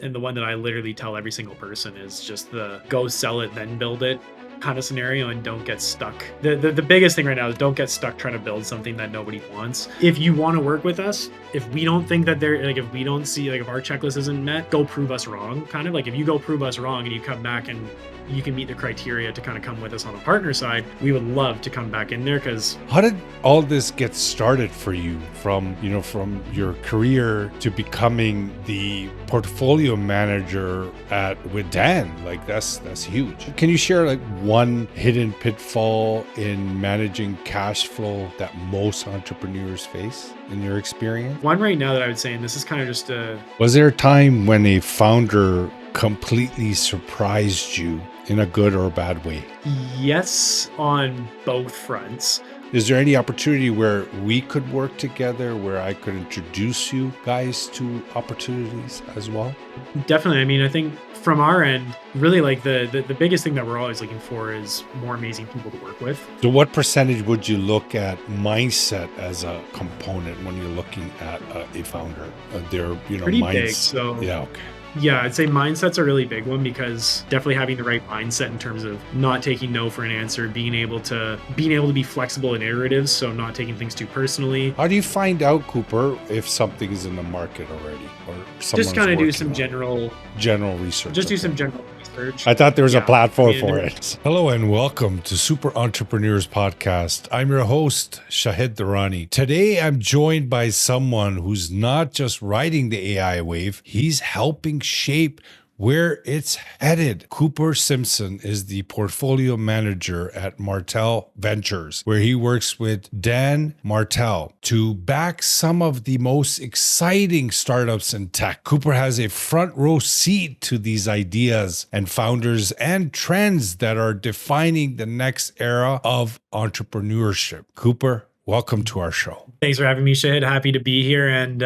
and the one that I literally tell every single person is just the go sell it, then build it kind of scenario, and don't get stuck. The biggest thing right now is don't get stuck trying to build something that nobody wants. If you want to work with us, if we don't think that they're like, if we don't see, like, if our checklist isn't met, go prove us wrong. Kind of like, if you go prove us wrong and you come back and you can meet the criteria to kind of come with us on the partner side, we would love to come back in there. Because how did all this get started for you, from your career to becoming the portfolio manager with Dan? Like, that's huge. Can you share like one hidden pitfall in managing cash flow that most entrepreneurs face in your experience? one right now that I would say, and this is kind of just Was there a time when a founder completely surprised you in a good or a bad way? yes, on both fronts. Is there any opportunity where we could work together, where I could introduce you guys to opportunities as well? Definitely. I mean, I think from our end, really, like the biggest thing that we're always looking for is more amazing people to work with. So what percentage would you look at mindset as a component when you're looking at a founder? Their Pretty big. So yeah, okay. yeah, I'd say mindset's a really big one, because definitely having the right mindset in terms of not taking no for an answer, being able to be flexible and iterative, so not taking things too personally. How do you find out, Cooper, if something is in the market already, or Just kind of do some general research? Just do some general research. I thought there was a platform for there- it. Hello and welcome to Super Entrepreneurs Podcast. I'm your host, Shahid Durrani. Today, I'm joined by someone who's not just riding the AI wave, he's helping shape where it's headed. Cooper Simpson is the portfolio manager at Martell Ventures, where he works with Dan Martell to back some of the most exciting startups in tech. Cooper has a front row seat to these ideas and founders and trends that are defining the next era of entrepreneurship. Cooper, welcome to our show. Thanks for having me, Shahid. Happy to be here, and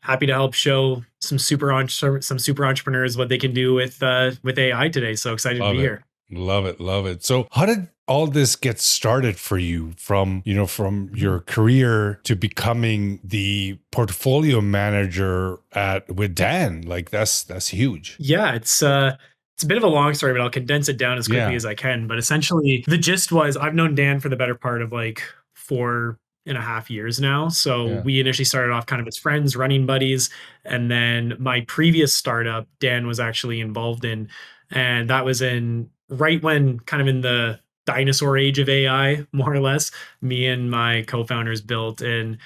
happy to help show some super entrepreneurs what they can do with AI today. So excited to be here. Love it. So how did all this get started for you, from your career to becoming the portfolio manager with Dan? Like, that's huge. Yeah, it's a bit of a long story, but I'll condense it down as quickly as I can. But essentially, the gist was, I've known Dan for the better part of like 4.5 years now. So we initially started off kind of as friends, running buddies. And then my previous startup, Dan was actually involved in, and that was right when kind of in the dinosaur age of AI, more or less. Me and my co-founders built an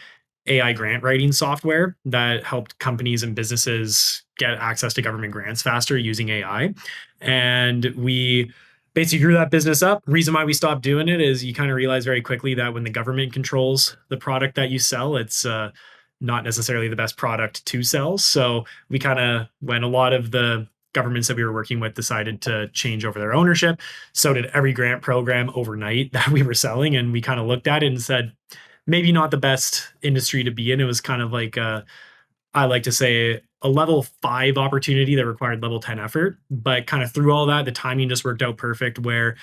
AI grant writing software that helped companies and businesses get access to government grants faster using AI. And we basically grew that business up. Reason why we stopped doing it is you kind of realize very quickly that when the government controls the product that you sell, it's not necessarily the best product to sell. So we kind of, when a lot of the governments that we were working with decided to change over their ownership, so did every grant program overnight that we were selling. And we kind of looked at it and said, maybe not the best industry to be in. It was kind of like, I like to say, a level 5 opportunity that required level 10 effort. But kind of through all that, the timing just worked out perfect, where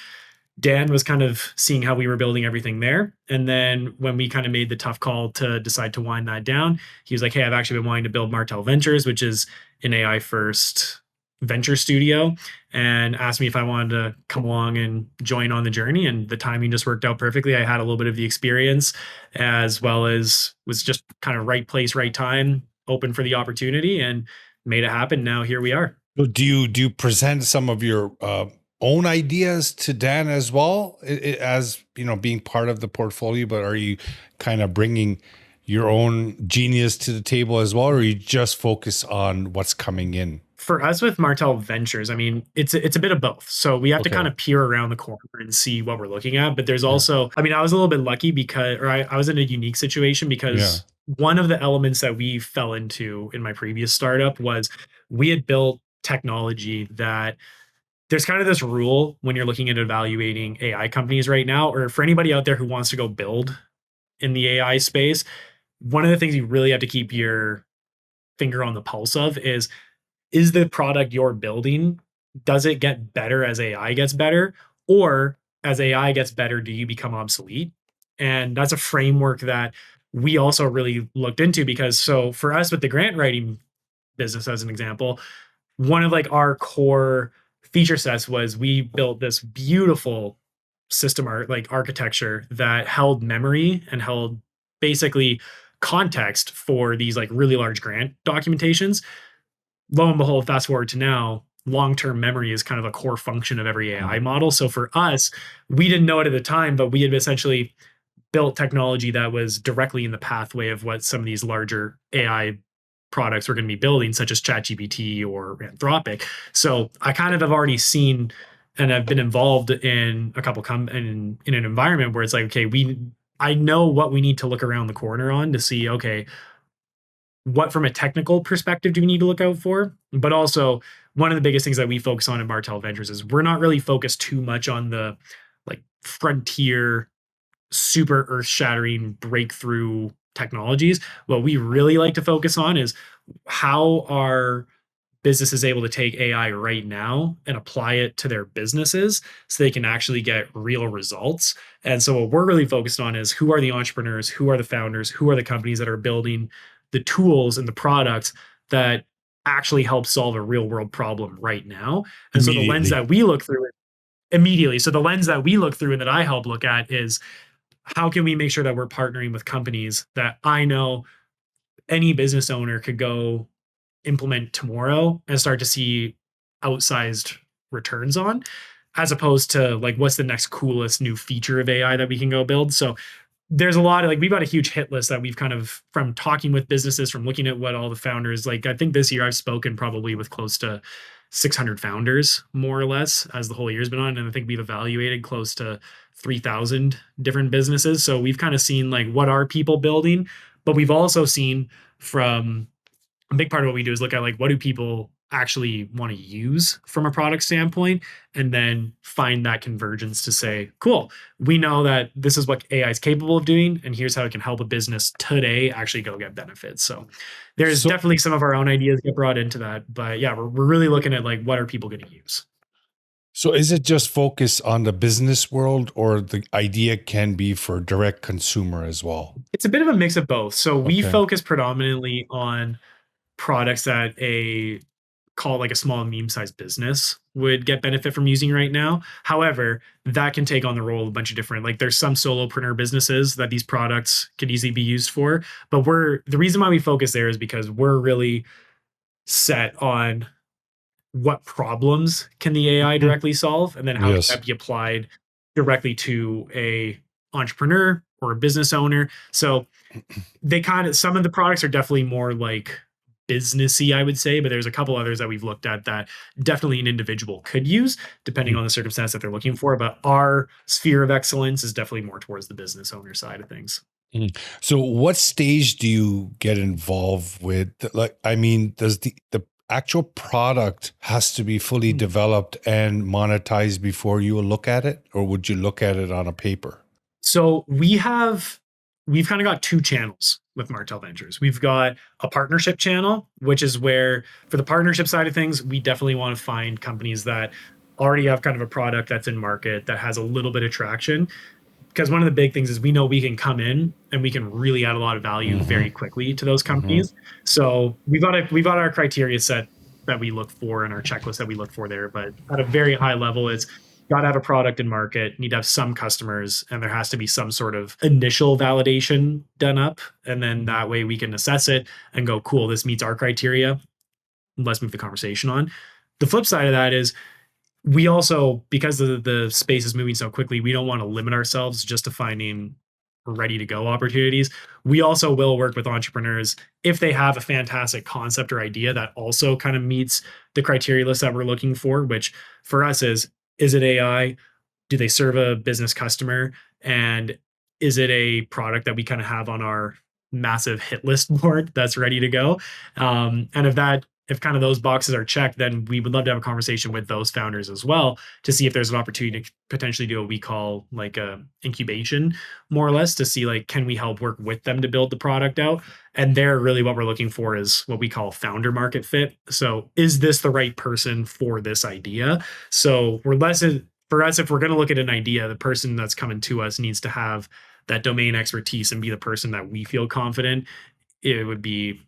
Dan was kind of seeing how we were building everything there. And then when we kind of made the tough call to decide to wind that down, he was like, hey, I've actually been wanting to build Martell Ventures, which is an AI first venture studio, and asked me if I wanted to come along and join on the journey. And the timing just worked out perfectly. I had a little bit of the experience, as well as was just kind of right place, right time, open for the opportunity, and made it happen. Now here we are. Do you present some of your own ideas to Dan as well, as being part of the portfolio, but are you kind of bringing your own genius to the table as well, or you just focus on what's coming in? For us with Martell Ventures, I mean, it's a bit of both. So we have to kind of peer around the corner and see what we're looking at. But there's also, I mean, I was a little bit lucky because, or I was in a unique situation because one of the elements that we fell into in my previous startup was we had built technology that there's kind of this rule when you're looking at evaluating AI companies right now, or for anybody out there who wants to go build in the AI space, one of the things you really have to keep your finger on the pulse of is the product you're building, does it get better as AI gets better? Or as AI gets better, do you become obsolete? And that's a framework that we also really looked into, because so for us with the grant writing business, as an example, one of like our core feature sets was we built this beautiful system architecture that held memory and held basically context for these like really large grant documentations. Lo and behold, fast forward to now, long-term memory is kind of a core function of every AI model. So for us, we didn't know it at the time, but we had essentially built technology that was directly in the pathway of what some of these larger AI products were going to be building, such as ChatGPT or Anthropic. So I kind of have already seen and I've been involved in a couple in an environment where it's like, okay, I know what we need to look around the corner on to see, okay, what from a technical perspective do we need to look out for? But also, one of the biggest things that we focus on at Martell Ventures is we're not really focused too much on the like frontier, super earth-shattering breakthrough technologies. What we really like to focus on is how are businesses able to take AI right now and apply it to their businesses so they can actually get real results. And so what we're really focused on is who are the entrepreneurs, who are the founders, who are the companies that are building the tools and the products that actually help solve a real world problem right now. And so the lens that we look through immediately. So the lens that we look through and that I help look at is how can we make sure that we're partnering with companies that I know any business owner could go implement tomorrow and start to see outsized returns on, as opposed to like what's the next coolest new feature of AI that we can go build. So there's a lot of like we've got a huge hit list that we've kind of from talking with businesses, from looking at what all the founders like. I think this year I've spoken probably with close to 600 founders, more or less, as the whole year's been on. And I think we've evaluated close to 3,000 different businesses. So we've kind of seen like what are people building, but we've also seen from a big part of what we do is look at like what do people actually want to use from a product standpoint, and then find that convergence to say, cool, we know that this is what AI is capable of doing, and here's how it can help a business today actually go get benefits. So there's definitely some of our own ideas get brought into that, but yeah, we're really looking at like what are people going to use. So is it just focused on the business world, or the idea can be for direct consumer as well? It's a bit of a mix of both. So we focus predominantly on products that call like a small and medium-sized business would get benefit from using right now. However, that can take on the role of a bunch of different, like there's some solopreneur businesses that these products could easily be used for. But the reason why we focus there is because we're really set on what problems can the AI directly solve, and then how can that be applied directly to a entrepreneur or a business owner. So they some of the products are definitely more like businessy, I would say, but there's a couple others that we've looked at that definitely an individual could use depending on the circumstance that they're looking for. But our sphere of excellence is definitely more towards the business owner side of things. So what stage do you get involved with? Like, I mean, does the actual product has to be fully developed and monetized before you will look at it, or would you look at it on a paper? So we've kind of got two channels with Martell Ventures. We've got a partnership channel, which is where for the partnership side of things, we definitely want to find companies that already have kind of a product that's in market that has a little bit of traction. Because one of the big things is we know we can come in and we can really add a lot of value very quickly to those companies. So we've got our criteria set that we look for and our checklist that we look for there. But at a very high level, it's got to have a product in market, need to have some customers, and there has to be some sort of initial validation done up. And then that way we can assess it and go, cool, this meets our criteria. Let's move the conversation on. The flip side of that is we also, because the space is moving so quickly, we don't want to limit ourselves just to finding ready to go opportunities. We also will work with entrepreneurs if they have a fantastic concept or idea that also kind of meets the criteria list that we're looking for, which for us is it AI? Do they serve a business customer? And is it a product that we kind of have on our massive hit list board that's ready to go? And if kind of those boxes are checked, then we would love to have a conversation with those founders as well to see if there's an opportunity to potentially do what we call like a incubation, more or less, to see like, can we help work with them to build the product out? And there really what we're looking for is what we call founder market fit. So is this the right person for this idea? So for us, if we're going to look at an idea, the person that's coming to us needs to have that domain expertise and be the person that we feel confident it would be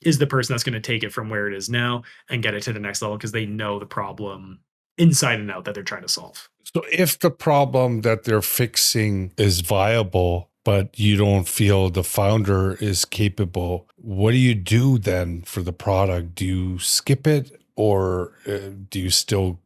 is the person that's going to take it from where it is now and get it to the next level, because they know the problem inside and out that they're trying to solve. So if the problem that they're fixing is viable, but you don't feel the founder is capable, what do you do then for the product? Do you skip it, or do you still,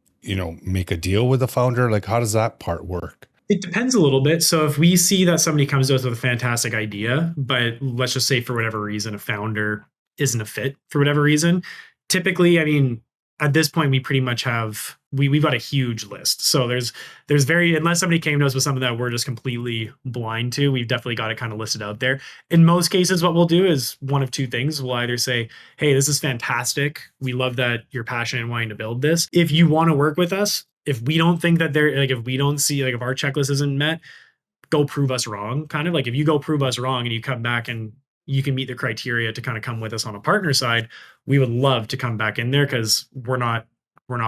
make a deal with the founder? Like, how does that part work? It depends a little bit. So if we see that somebody comes to us with a fantastic idea, but let's just say for whatever reason, a founder isn't a fit for whatever reason, typically, I mean, at this point, we pretty much have, we've got a huge list. So there's unless somebody came to us with something that we're just completely blind to, we've definitely got it kind of listed out there. In most cases, what we'll do is one of two things. We'll either say, hey, this is fantastic. We love that you're passionate and wanting to build this. If you want to work with us, if we don't think that if we don't see, if our checklist isn't met, go prove us wrong. Kind of like if you go prove us wrong and you come back and you can meet the criteria to kind of come with us on a partner side, we would love to come back in there, because we're not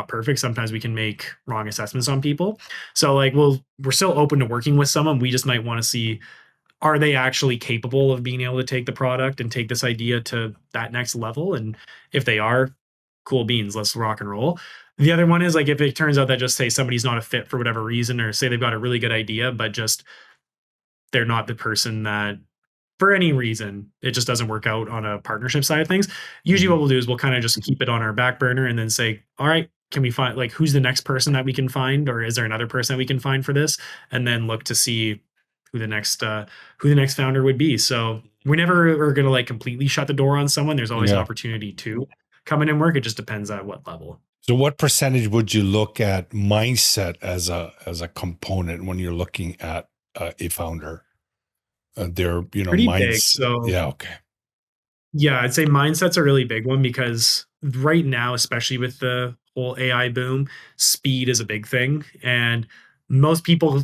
perfect. Sometimes we can make wrong assessments on people. So we're still open to working with someone. We just might want to see, are they actually capable of being able to take the product and take this idea to that next level? And if they are, cool beans, let's rock and roll. The other one is if it turns out that just say somebody's not a fit for whatever reason, or say they've got a really good idea, but just they're not the person that, for any reason, it just doesn't work out on a partnership side of things. Usually what we'll do is we'll kind of just keep it on our back burner and then say, all right, can we find, who's the next person that we can find? Or is there another person that we can find for this? And then look to see who the next founder would be. So we never are going to completely shut the door on someone. There's always an opportunity to come in and work. It just depends at what level. So what percentage would you look at mindset as a component when you're looking at a founder? Their pretty big. So yeah, I'd say mindset's a really big one, because right now, especially with the whole AI boom, speed is a big thing. And most people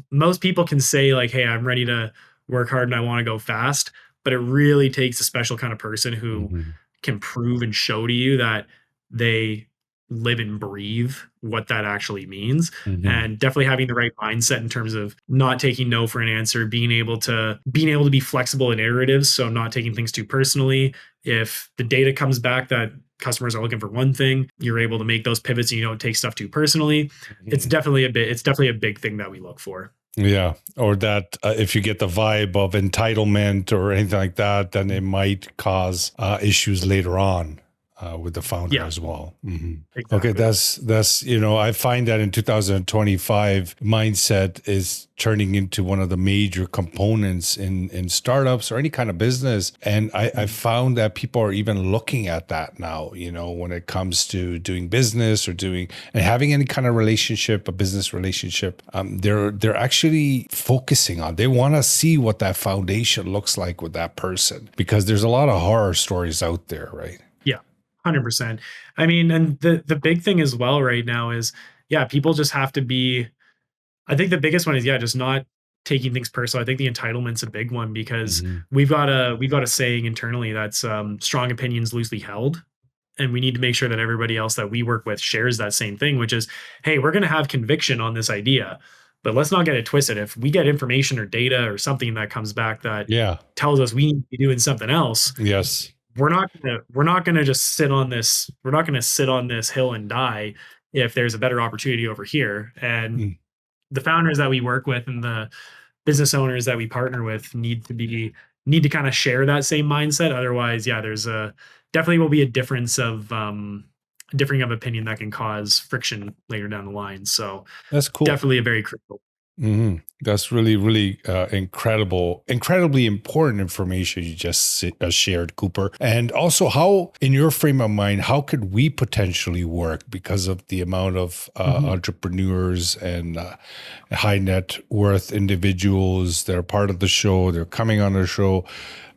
can say hey, I'm ready to work hard and I want to go fast, but it really takes a special kind of person who can prove and show to you that they live and breathe what that actually means. And definitely having the right mindset in terms of not taking no for an answer, being able to be flexible and iterative. So not taking things too personally. If the data comes back that customers are looking for one thing, you're able to make those pivots and you don't take stuff too personally. It's definitely a big thing that we look for. Yeah. Or that if you get the vibe of entitlement or anything like that, then it might cause issues later on. With the founder as well. Exactly. Okay, that's I find that in 2025, mindset is turning into one of the major components in startups or any kind of business. And I found that people are even looking at that now, when it comes to doing business or having any kind of relationship, a business relationship. They're actually focusing on, they want to see what that foundation looks like with that person, because there's a lot of horror stories out there, right? 100%. I mean, and the big thing as well right now is, people just have to be, I think the biggest one is, just not taking things personal. I think the entitlement's a big one, because we've got a saying internally that's strong opinions loosely held. And we need to make sure that everybody else that we work with shares that same thing, which is, hey, we're going to have conviction on this idea, but let's not get it twisted. If we get information or data or something that comes back that tells us we need to be doing something else, we're not gonna just sit on this. We're not gonna sit on this hill and die if there's a better opportunity over here. And the founders that we work with and the business owners that we partner with need to kind of share that same mindset. Otherwise, there's definitely will be a difference of differing of opinion that can cause friction later down the line. So that's cool. Definitely a very critical. That's really, really incredibly important information you just shared, Cooper. And also, how, in your frame of mind, how could we potentially work, because of the amount of entrepreneurs and high net worth individuals that are part of the show, they're coming on the show.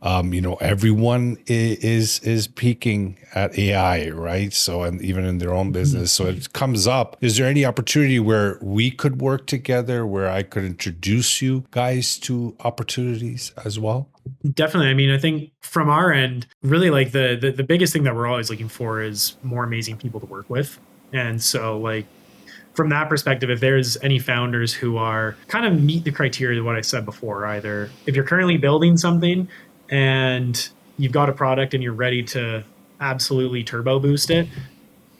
Everyone is peaking at AI, right? So, and even in their own business. So it comes up. Is there any opportunity where we could work together, where I could introduce you guys to opportunities as well? Definitely. I mean, I think from our end, really the biggest thing that we're always looking for is more amazing people to work with. And so from that perspective, if there's any founders who are kind of meet the criteria of what I said before, either if you're currently building something and you've got a product and you're ready to absolutely turbo boost it,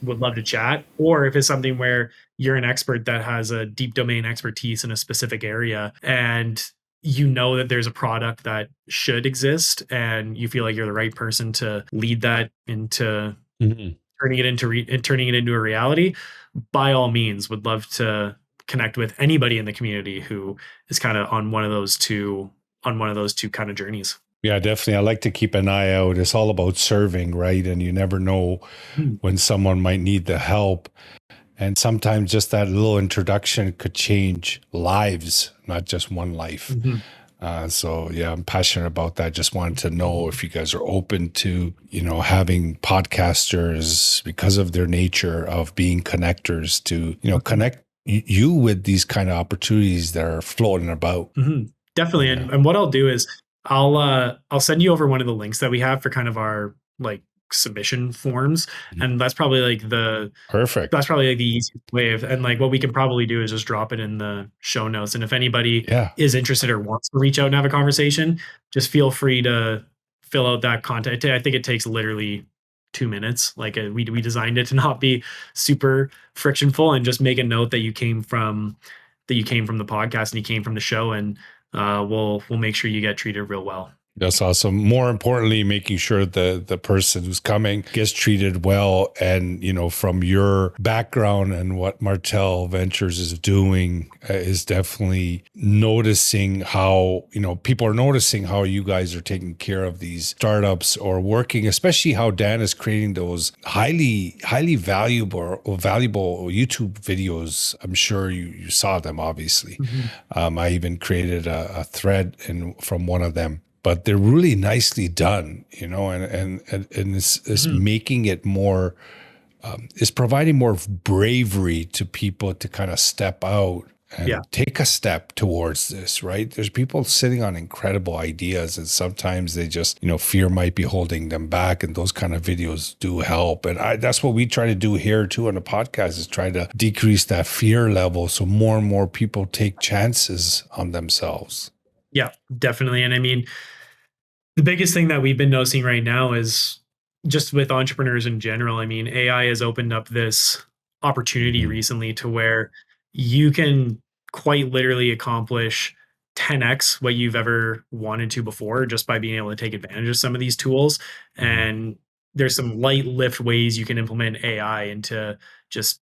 would love to chat. Or if it's something where you're an expert that has a deep domain expertise in a specific area and you know that there's a product that should exist and you feel like you're the right person to lead that into turning it into a reality, by all means, would love to connect with anybody in the community who is kind of on one of those two kind of journeys. Yeah, definitely. I like to keep an eye out. It's all about serving, right? And you never know when someone might need the help. And sometimes just that little introduction could change lives, not just one life. So yeah, I'm passionate about that. Just wanted to know if you guys are open to, having podcasters, because of their nature of being connectors, to, connect you with these kind of opportunities that are floating about. Definitely. Yeah. And what I'll do is I'll send you over one of the links that we have for kind of our like submission forms. And that's probably like the easiest way of, and like what we can probably do is just drop it in the show notes. And if anybody is interested or wants to reach out and have a conversation, just feel free to fill out that content. I think it takes literally 2 minutes. Like we designed it to not be super frictionful, and just make a note that you came from the podcast and you came from the show, and we'll make sure you get treated real well. That's awesome. More importantly, making sure the person who's coming gets treated well. And, from your background and what Martell Ventures is doing, is definitely noticing how, people are noticing how you guys are taking care of these startups or working, especially how Dan is creating those highly valuable YouTube videos. I'm sure you saw them, obviously. I even created a thread from one of them. But they're really nicely done, and it's making it more, it's providing more bravery to people to kind of step out and take a step towards this, right? There's people sitting on incredible ideas, and sometimes they just, fear might be holding them back, and those kind of videos do help. And that's what we try to do here too on the podcast, is try to decrease that fear level so more and more people take chances on themselves. Yeah, definitely. And I mean, the biggest thing that we've been noticing right now is just with entrepreneurs in general. I mean, AI has opened up this opportunity recently to where you can quite literally accomplish 10x what you've ever wanted to before, just by being able to take advantage of some of these tools. And there's some light lift ways you can implement AI into just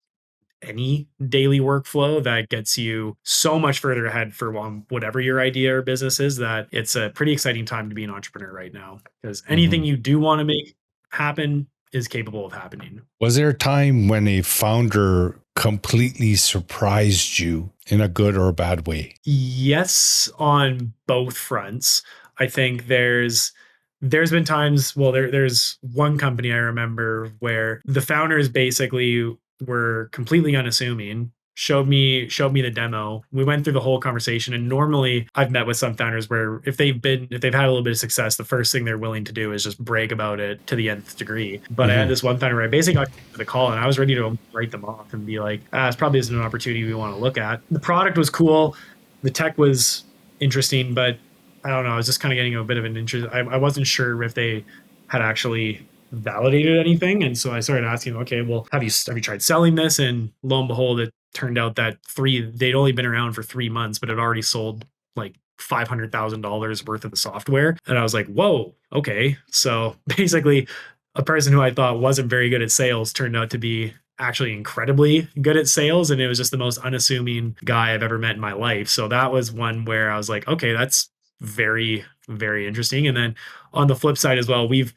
any daily workflow that gets you so much further ahead for whatever your idea or business is, that it's a pretty exciting time to be an entrepreneur right now, because anything you do want to make happen is capable of happening. Was there a time when a founder completely surprised you in a good or a bad way? Yes, on both fronts. I think there's been times, there's one company I remember where the founders basically were completely unassuming, showed me the demo. We went through the whole conversation. And normally I've met with some founders where if they've had a little bit of success, the first thing they're willing to do is just brag about it to the nth degree. But I had this one founder where I basically got to the call and I was ready to write them off and be like, this probably isn't an opportunity we want to look at. The product was cool. The tech was interesting, but I don't know. I was just kind of getting a bit of an interest. I wasn't sure if they had actually validated anything. And so I started asking, okay, well, have you tried selling this? And lo and behold, it turned out that they'd only been around for 3 months, but it already sold like $500,000 worth of the software. And I was like, whoa, okay. So basically a person who I thought wasn't very good at sales turned out to be actually incredibly good at sales. And it was just the most unassuming guy I've ever met in my life. So that was one where I was like, okay, that's very, very interesting. And then on the flip side as well, we've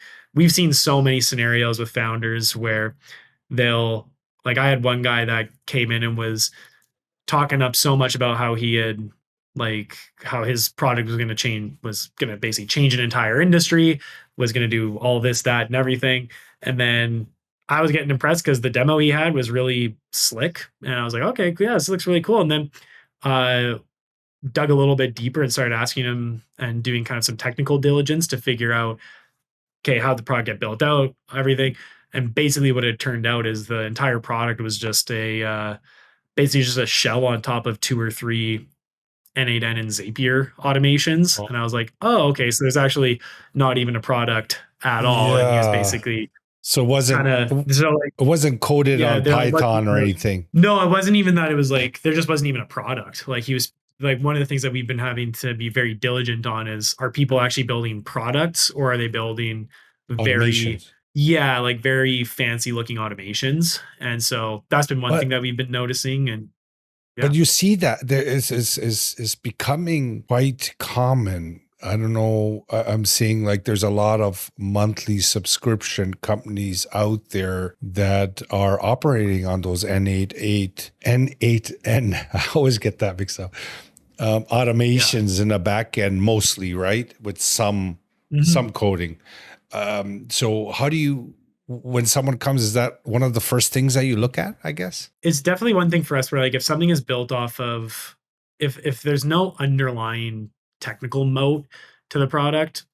seen so many scenarios with founders where I had one guy that came in and was talking up so much about how he had, how his product was going to basically change an entire industry, was going to do all this, that, and everything. And then I was getting impressed because the demo he had was really slick. And I was like, okay, yeah, this looks really cool. And then dug a little bit deeper and started asking him and doing kind of some technical diligence to figure out, okay, how'd the product get built out, everything. And basically what it turned out is the entire product was just basically just a shell on top of 2 or 3 N8N and Zapier automations. And I was like, oh, okay, so there's actually not even a product at all. And he was basically So it wasn't kind of, so like, it wasn't coded yeah, on Python or anything. No, it wasn't even that. It was like, there just wasn't even a product. Like he was like, one of the things that we've been having to be very diligent on is, are people actually building products, or are they building very, Automations. yeah, like very fancy looking automations? And so that's been one thing that we've been noticing. And yeah. But you see that there is becoming quite common. I don't know. I'm seeing like there's a lot of monthly subscription companies out there that are operating on those N8N. I always get that mixed up. Automations in the back end, mostly, right, with some coding. So how do you, when someone comes, is that one of the first things that you look at, I guess? It's definitely one thing for us where, like, if something is built off of, if there's no underlying technical moat to the product,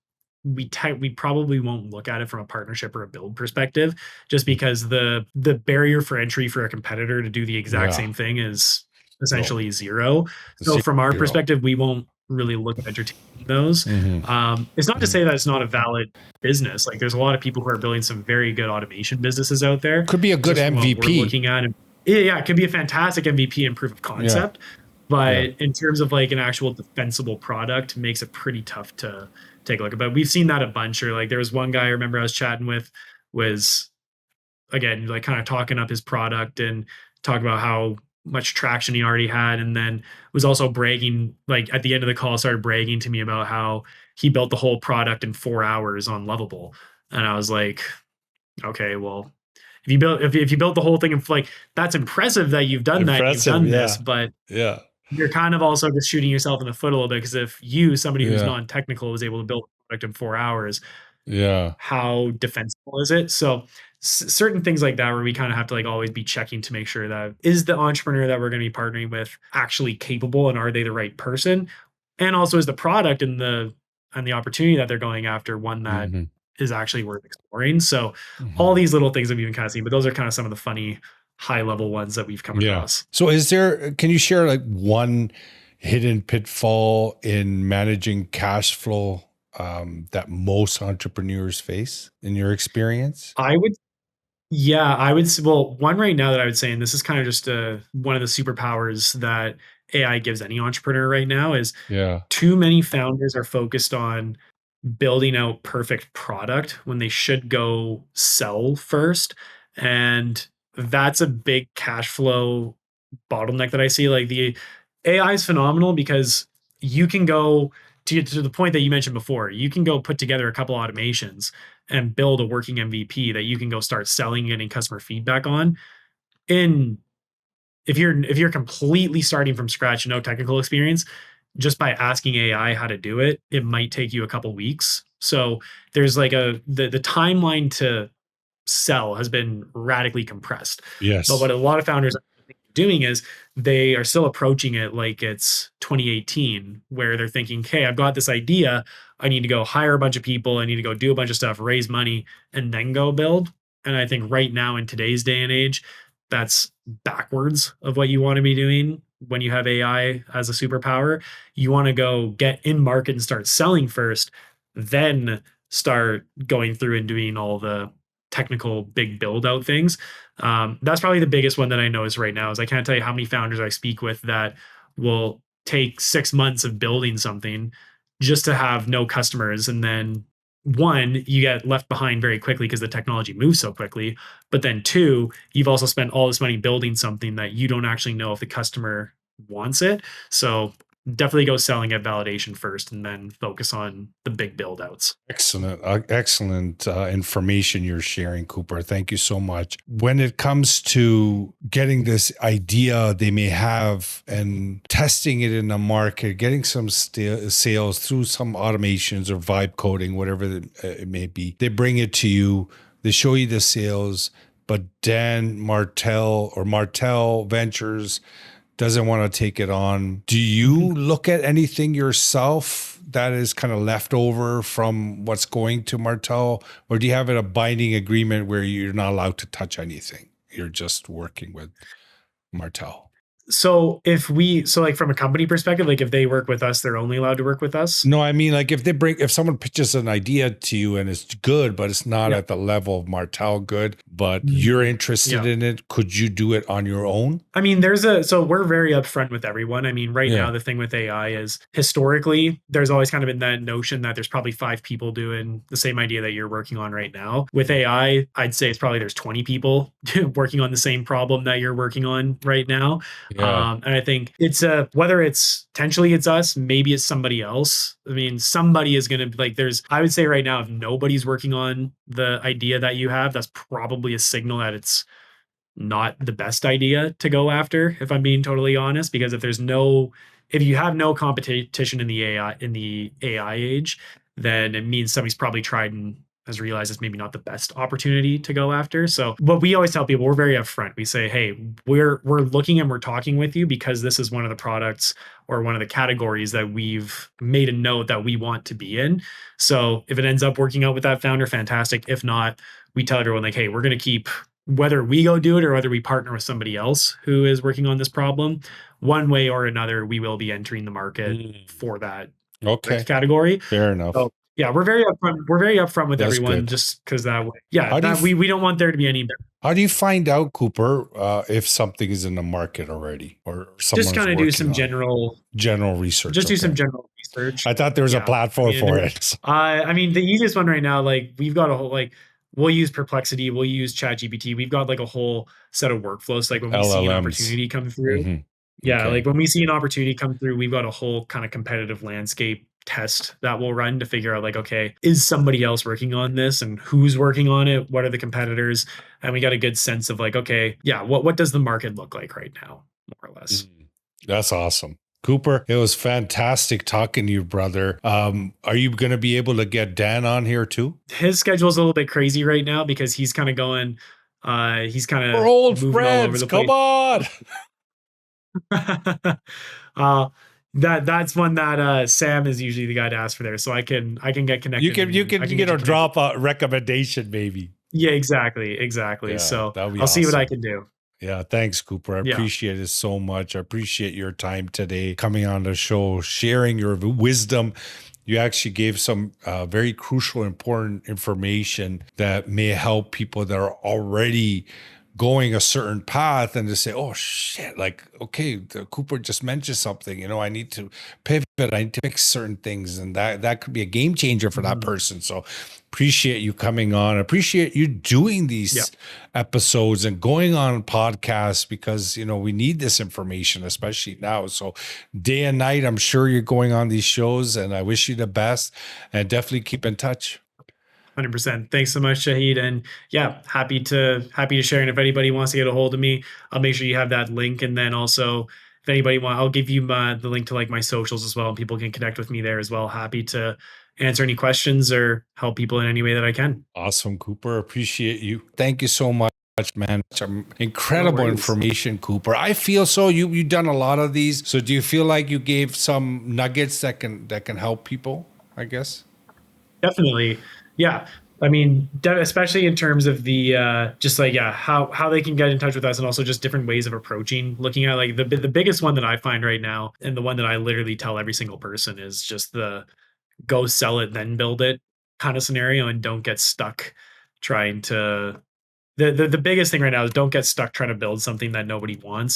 we probably won't look at it from a partnership or a build perspective, just because the barrier for entry for a competitor to do the exact same thing is essentially zero. So from our perspective, we won't really look at entertaining those. It's not to say that it's not a valid business. Like, there's a lot of people who are building some very good automation businesses out there. Could be a good MVP. We're looking at it. Yeah, it could be a fantastic MVP and proof of concept. But in terms of like an actual defensible product, makes it pretty tough to take a look at. But we've seen that a bunch. Or like, there was one guy I remember I was chatting with, was again like kind of talking up his product and talking about how much traction he already had, and then was also bragging, like at the end of the call started bragging to me about how he built the whole product in 4 hours on Lovable. And I was like, okay, well, if you built the whole thing, and like, that's impressive that you've done this, but you're kind of also just shooting yourself in the foot a little bit, because if somebody who's non-technical, was able to build a product in 4 hours, how defensible is it? So certain things like that, where we kind of have to like always be checking to make sure that, is the entrepreneur that we're going to be partnering with actually capable, and are they the right person? And also, is the product and the opportunity that they're going after one that is actually worth exploring? So all these little things that we've been kind of seeing, but those are kind of some of the funny high level ones that we've come across. So can you share like one hidden pitfall in managing cash flow that most entrepreneurs face in your experience? I would well, one right now that I would say, and this is kind of just one of the superpowers that AI gives any entrepreneur right now, is too many founders are focused on building out perfect product when they should go sell first. And that's a big cash flow bottleneck that I see. Like, the AI is phenomenal because you can go to the point that you mentioned before. You can go put together a couple automations and build a working MVP that you can go start selling and getting customer feedback on. And if you're completely starting from scratch, no technical experience, just by asking AI how to do it, it might take you a couple weeks. So there's like the timeline to sell has been radically compressed. Yes. But what a lot of founders are doing is they are still approaching it like it's 2018, where they're thinking, okay, I've got this idea. I need to go hire a bunch of people. I need to go do a bunch of stuff, raise money, and then go build. And I think right now, in today's day and age, that's backwards of what you want to be doing. When you have AI as a superpower, you want to go get in market and start selling first, then start going through and doing all the technical big build out things. That's probably the biggest one that I notice right now. Is I can't tell you how many founders I speak with that will take 6 months of building something just to have no customers. And then one, you get left behind very quickly because the technology moves so quickly. But then two, you've also spent all this money building something that you don't actually know if the customer wants it. So definitely go selling at validation first, and then focus on the big build outs. Excellent information you're sharing, Cooper. Thank you so much. When it comes to getting this idea they may have and testing it in the market, getting some sales through some automations or vibe coding, whatever it may be, they bring it to you, they show you the sales, but Dan Martell or Martell Ventures doesn't want to take it on. Do you look at anything yourself that is kind of left over from what's going to Martell? Or do you have a binding agreement where you're not allowed to touch anything? You're just working with Martell? So like from a company perspective, like if they work with us, they're only allowed to work with us. No, I mean, like if someone pitches an idea to you and it's good, but it's not at the level of Martell good, but you're interested in it, could you do it on your own? I mean, so we're very upfront with everyone. I mean, right now, the thing with AI is historically, there's always kind of been that notion that there's probably 5 people doing the same idea that you're working on right now. With AI, I'd say it's probably there's 20 people working on the same problem that you're working on right now. And I think it's whether it's potentially it's us, maybe it's somebody else. I mean, somebody is going to I would say right now, if nobody's working on the idea that you have, that's probably a signal that it's not the best idea to go after, if I'm being totally honest, because if you have no competition in the AI age, then it means somebody's probably tried and has realized it's maybe not the best opportunity to go after. So what we always tell people, we're very upfront. We say, hey, we're looking and we're talking with you because this is one of the products or one of the categories that we've made a note that we want to be in. So if it ends up working out with that founder, fantastic. If not, we tell everyone like, hey, we're going to keep, whether we go do it or whether we partner with somebody else who is working on this problem, one way or another, we will be entering the market for that category. Fair enough. So, yeah, we're very upfront. We're very upfront with everyone, just because that way. We don't want there to be any. How do you find out, Cooper, if something is in the market already, or just kind of do some general research? Just do some general research. I thought there was a platform for it. I mean, the easiest one right now, like we've got a whole we'll use Perplexity, we'll use ChatGPT. We've got like a whole set of workflows. Like when we see an opportunity come through, like when we see an opportunity come through, we've got a whole kind of competitive landscape test that we'll run to figure out like, okay, is somebody else working on this and who's working on it? What are the competitors? And we got a good sense of like, okay, yeah, what does the market look like right now, more or less? That's awesome. Cooper, it was fantastic talking to you, brother. Are you going to be able to get Dan on here too? His schedule is a little bit crazy right now because he's kind of going, we're old friends. Come on. That's one that Sam is usually the guy to ask for there, so I can get connected. You can drop a recommendation, maybe. Yeah, exactly. Yeah, so I'll see what I can do. Yeah, thanks, Cooper. I appreciate it so much. I appreciate your time today, coming on the show, sharing your wisdom. You actually gave some very crucial, important information that may help people that are already going a certain path and to say, oh shit, like, okay, Cooper just mentioned something, I need to pivot, I need to fix certain things. And that could be a game changer for that person. So appreciate you coming on. Appreciate you doing these episodes and going on podcasts because, we need this information, especially now. So day and night, I'm sure you're going on these shows and I wish you the best and definitely keep in touch. 100%. Thanks so much, Shahid. And yeah, happy to share. And if anybody wants to get a hold of me, I'll make sure you have that link. And then also, if anybody I'll give you the link to like my socials as well, and people can connect with me there as well. Happy to answer any questions or help people in any way that I can. Awesome, Cooper. Appreciate you. Thank you so much, man. Some incredible information, Cooper. I feel so. You've done a lot of these. So do you feel like you gave some nuggets that can help people, I guess? Definitely. Yeah. I mean, especially in terms of the how they can get in touch with us, and also just different ways of approaching, looking at like the biggest one that I find right now, and the one that I literally tell every single person is just the go sell it, then build it kind of scenario, and don't get stuck trying to. The biggest thing right now is don't get stuck trying to build something that nobody wants.